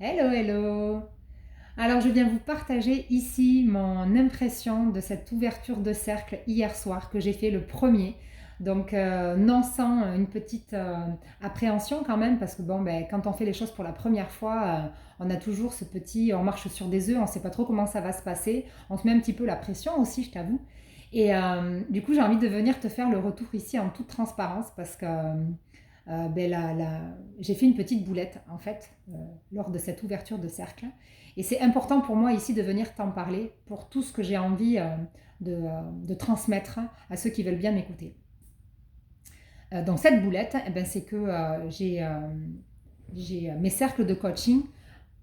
Hello, hello! Alors, je viens vous partager ici mon impression de cette ouverture de cercle hier soir que j'ai fait le premier. Donc, non sans une petite appréhension quand même, parce que bon, ben, quand on fait les choses pour la première fois, on a toujours ce petit, on marche sur des œufs, on ne sait pas trop comment ça va se passer, on se met un petit peu la pression aussi, je t'avoue. Et du coup, j'ai envie de venir te faire le retour ici en toute transparence, parce que j'ai fait une petite boulette en fait lors de cette ouverture de cercle. Et c'est important pour moi ici de venir t'en parler pour tout ce que j'ai envie de transmettre à ceux qui veulent bien m'écouter. Donc cette boulette, eh ben, c'est que mes cercles de coaching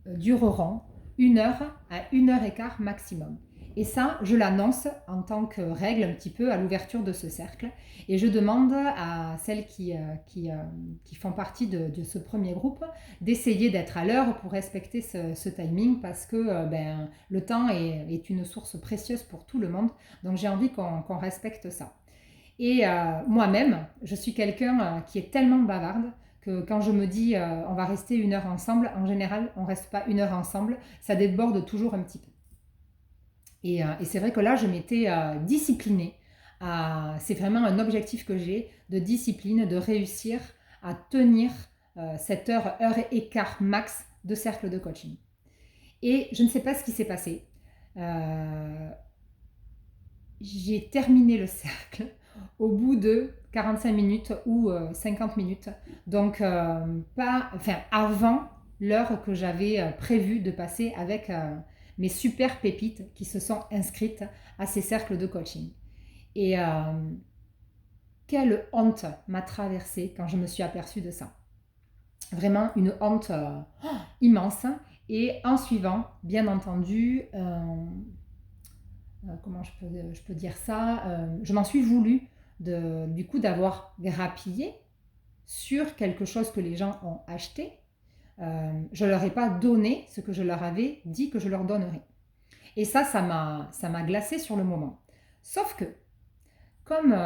dureront 1 heure à 1 heure et quart maximum. Et ça, je l'annonce en tant que règle un petit peu à l'ouverture de ce cercle. Et je demande à celles qui font partie de ce premier groupe d'essayer d'être à l'heure pour respecter ce timing parce que le temps est une source précieuse pour tout le monde. Donc j'ai envie qu'on respecte ça. Et moi-même, je suis quelqu'un qui est tellement bavarde que quand je me dis on va rester 1 heure ensemble, en général, on ne reste pas 1 heure ensemble, ça déborde toujours un petit peu. Et c'est vrai que là, je m'étais disciplinée. C'est vraiment un objectif que j'ai de discipline, de réussir à tenir cette heure et quart max de cercle de coaching. Et je ne sais pas ce qui s'est passé. Euh, j'ai terminé le cercle au bout de 45 minutes ou 50 minutes. Donc, avant l'heure que j'avais prévu de passer avec mes super pépites qui se sont inscrites à ces cercles de coaching. Et quelle honte m'a traversée quand je me suis aperçue de ça. Vraiment une honte immense. Et en suivant, bien entendu, comment je peux dire ça, je m'en suis voulu du coup d'avoir grappillé sur quelque chose que les gens ont acheté. Je ne leur ai pas donné ce que je leur avais dit que je leur donnerais. Et ça m'a glacé sur le moment. Sauf que, comme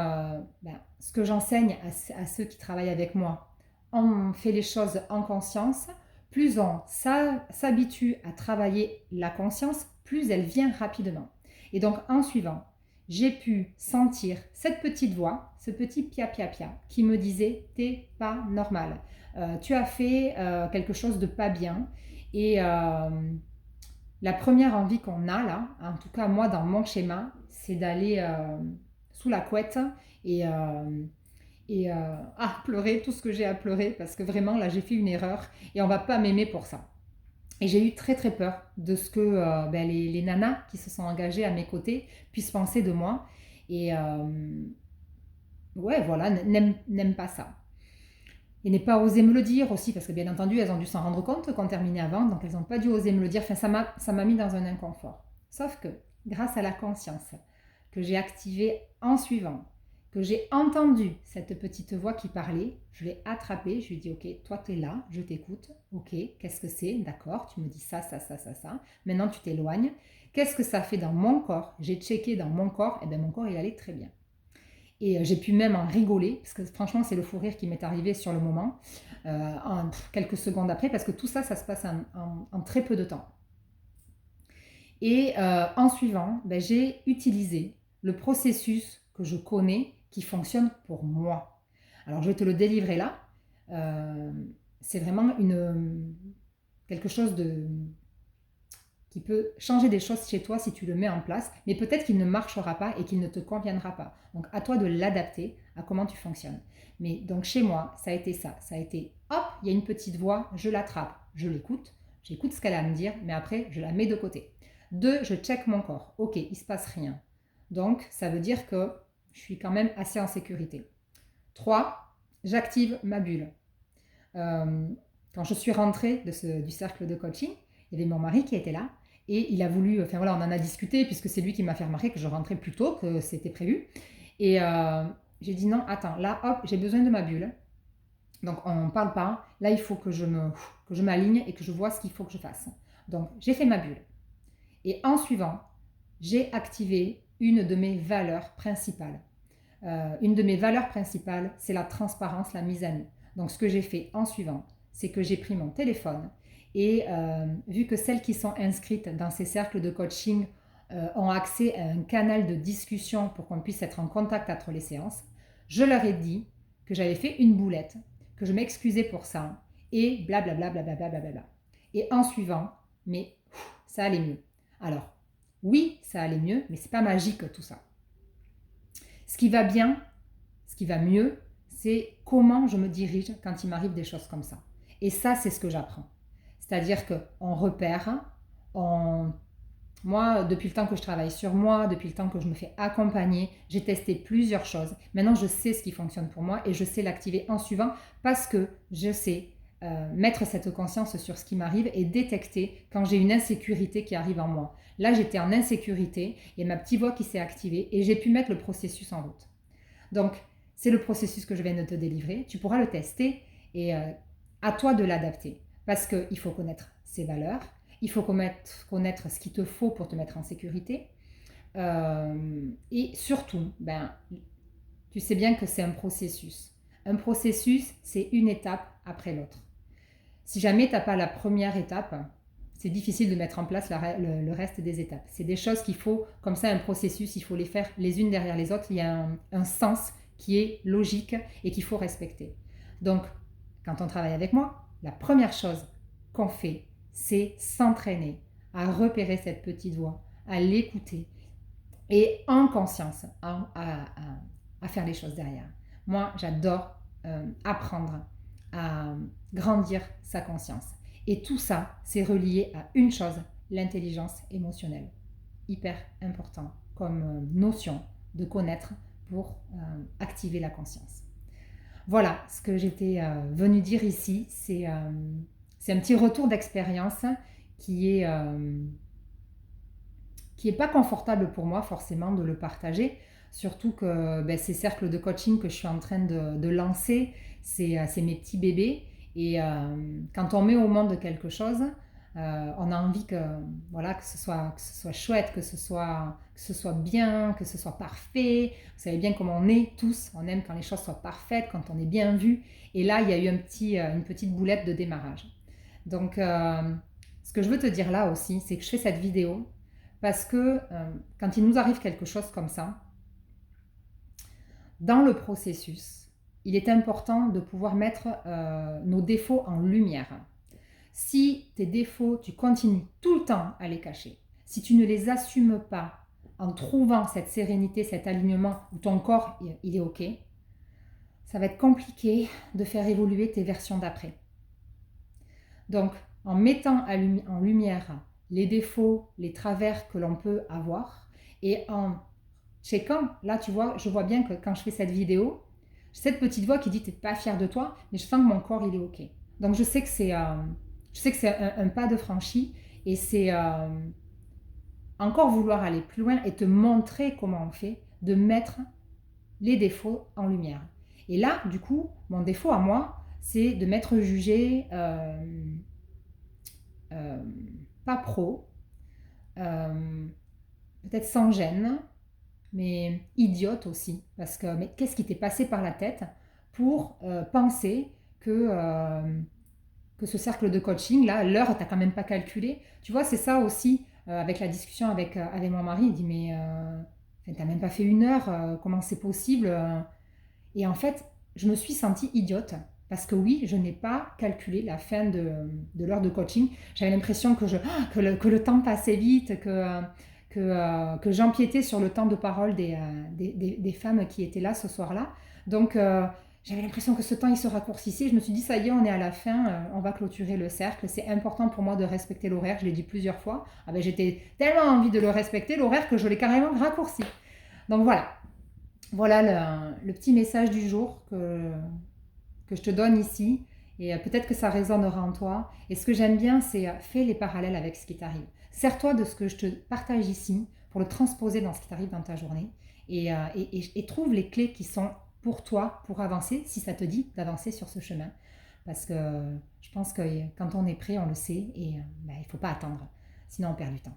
ce que j'enseigne à ceux qui travaillent avec moi, on fait les choses en conscience, plus on s'habitue à travailler la conscience, plus elle vient rapidement. Et donc en suivant, j'ai pu sentir cette petite voix, ce petit pia qui me disait t'es pas normal, tu as fait quelque chose de pas bien. Et la première envie qu'on a là, en tout cas moi dans mon schéma, c'est d'aller sous la couette et, euh, pleurer tout ce que j'ai à pleurer parce que vraiment là j'ai fait une erreur et on va pas m'aimer pour ça. Et j'ai eu très très peur de ce que les nanas qui se sont engagées à mes côtés puissent penser de moi. Et ouais, voilà, n'aiment pas ça. Et n'aient pas osé me le dire aussi, parce que bien entendu, elles ont dû s'en rendre compte qu'on terminait avant, donc elles n'ont pas dû oser me le dire. Enfin, ça m'a mis dans un inconfort. Sauf que, grâce à la conscience que j'ai activée en suivant, que j'ai entendu cette petite voix qui parlait, je l'ai attrapée, je lui ai dit, ok, toi tu es là, je t'écoute, ok, qu'est-ce que c'est, d'accord, tu me dis ça, maintenant tu t'éloignes, qu'est-ce que ça fait dans mon corps, j'ai checké dans mon corps, et bien mon corps il allait très bien. Et j'ai pu même en rigoler, parce que franchement, c'est le fou rire qui m'est arrivé sur le moment, en quelques secondes après, parce que tout ça, ça se passe en très peu de temps. Et en suivant, j'ai utilisé le processus que je connais, qui fonctionne pour moi. Alors, je vais te le délivrer là. Euh, c'est vraiment quelque chose qui peut changer des choses chez toi si tu le mets en place, mais peut-être qu'il ne marchera pas et qu'il ne te conviendra pas. Donc à toi de l'adapter à comment tu fonctionnes. Mais donc chez moi, ça a été ça. Ça a été, hop, il y a une petite voix, je l'attrape, je l'écoute, j'écoute ce qu'elle a à me dire, mais après, je la mets de côté. 2, je check mon corps. Ok, il ne se passe rien. Donc ça veut dire que je suis quand même assez en sécurité. 3, j'active ma bulle. Euh, Quand je suis rentrée du cercle de coaching, il y avait mon mari qui était là et il a voulu, enfin voilà, on en a discuté puisque c'est lui qui m'a fait remarquer que je rentrais plus tôt que c'était prévu. Et j'ai dit non, attends, là, hop, j'ai besoin de ma bulle. Donc on ne parle pas. Là, il faut que je m'aligne et que je vois ce qu'il faut que je fasse. Donc j'ai fait ma bulle. Et en suivant, j'ai activé une de mes valeurs principales. Une de mes valeurs principales, c'est la transparence, la mise à nu. Donc ce que j'ai fait en suivant, c'est que j'ai pris mon téléphone Et vu que celles qui sont inscrites dans ces cercles de coaching ont accès à un canal de discussion pour qu'on puisse être en contact entre les séances, je leur ai dit que j'avais fait une boulette, que je m'excusais pour ça, et blablabla, blablabla, blablabla. Et en suivant, mais ça allait mieux. Alors, oui, ça allait mieux, mais c'est pas magique tout ça. Ce qui va bien, ce qui va mieux, c'est comment je me dirige quand il m'arrive des choses comme ça. Et ça, c'est ce que j'apprends. C'est-à-dire qu'on repère, moi, depuis le temps que je travaille sur moi, depuis le temps que je me fais accompagner, j'ai testé plusieurs choses. Maintenant, je sais ce qui fonctionne pour moi et je sais l'activer en suivant parce que je sais mettre cette conscience sur ce qui m'arrive et détecter quand j'ai une insécurité qui arrive en moi. Là, j'étais en insécurité, il y a ma petite voix qui s'est activée et j'ai pu mettre le processus en route. Donc, c'est le processus que je viens de te délivrer. Tu pourras le tester et à toi de l'adapter parce qu'il faut connaître ses valeurs, il faut connaître ce qu'il te faut pour te mettre en sécurité et surtout, tu sais bien que c'est un processus. Un processus, c'est une étape après l'autre. Si jamais tu n'as pas la première étape, c'est difficile de mettre en place le reste des étapes. C'est des choses qu'il faut, comme ça, un processus, il faut les faire les unes derrière les autres. Il y a un sens qui est logique et qu'il faut respecter. Donc, quand on travaille avec moi, la première chose qu'on fait, c'est s'entraîner à repérer cette petite voix, à l'écouter et en conscience à faire les choses derrière. Moi, j'adore apprendre à grandir sa conscience. Et tout ça, c'est relié à une chose, l'intelligence émotionnelle. Hyper important comme notion de connaître pour activer la conscience. Voilà ce que j'étais venue dire ici. C'est un petit retour d'expérience qui est pas confortable pour moi forcément de le partager. Surtout que ces cercles de coaching que je suis en train de lancer, c'est mes petits bébés. Et quand on met au monde quelque chose, on a envie que ce soit chouette, que ce soit bien, que ce soit parfait. Vous savez bien comment on est tous, on aime quand les choses soient parfaites, quand on est bien vu. Et là, il y a eu une petite boulette de démarrage. Donc, ce que je veux te dire là aussi, c'est que je fais cette vidéo parce que quand il nous arrive quelque chose comme ça, dans le processus, il est important de pouvoir mettre nos défauts en lumière. Si tes défauts, tu continues tout le temps à les cacher, si tu ne les assumes pas en trouvant cette sérénité, cet alignement où ton corps il est OK, ça va être compliqué de faire évoluer tes versions d'après. Donc, en mettant en lumière les défauts, les travers que l'on peut avoir et en checkant, là tu vois, je vois bien que quand je fais cette vidéo, j'ai cette petite voix qui dit t'es pas fière de toi, mais je sens que mon corps il est OK. Donc je sais que c'est un pas de franchi et c'est encore vouloir aller plus loin et te montrer comment on fait, de mettre les défauts en lumière. Et là, du coup, mon défaut à moi, c'est de m'être jugée pas pro, peut-être sans gêne, mais idiote aussi. Parce que mais qu'est-ce qui t'est passé par la tête pour penser que ce cercle de coaching, là, l'heure, t'as quand même pas calculé. Tu vois, c'est ça aussi, avec la discussion avec mon mari, il dit, mais t'as même pas fait 1 heure, comment c'est possible Et en fait, je me suis sentie idiote. Parce que oui, je n'ai pas calculé la fin de l'heure de coaching. J'avais l'impression que le temps passait vite, que j'empiétais sur le temps de parole des femmes qui étaient là ce soir-là. Donc, j'avais l'impression que ce temps, il se raccourcissait. Je me suis dit, ça y est, on est à la fin, on va clôturer le cercle. C'est important pour moi de respecter l'horaire, je l'ai dit plusieurs fois. J'étais tellement envie de le respecter, l'horaire, que je l'ai carrément raccourci. Donc voilà le petit message du jour que je te donne ici. Et peut-être que ça résonnera en toi. Et ce que j'aime bien, c'est fais les parallèles avec ce qui t'arrive. Sers-toi de ce que je te partage ici pour le transposer dans ce qui t'arrive dans ta journée. Et trouve les clés qui sont pour toi, pour avancer, si ça te dit d'avancer sur ce chemin. Parce que je pense que quand on est prêt, on le sait. Et il ne faut pas attendre. Sinon, on perd du temps.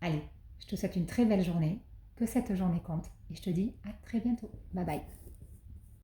Allez, je te souhaite une très belle journée. Que cette journée compte. Et je te dis à très bientôt. Bye bye.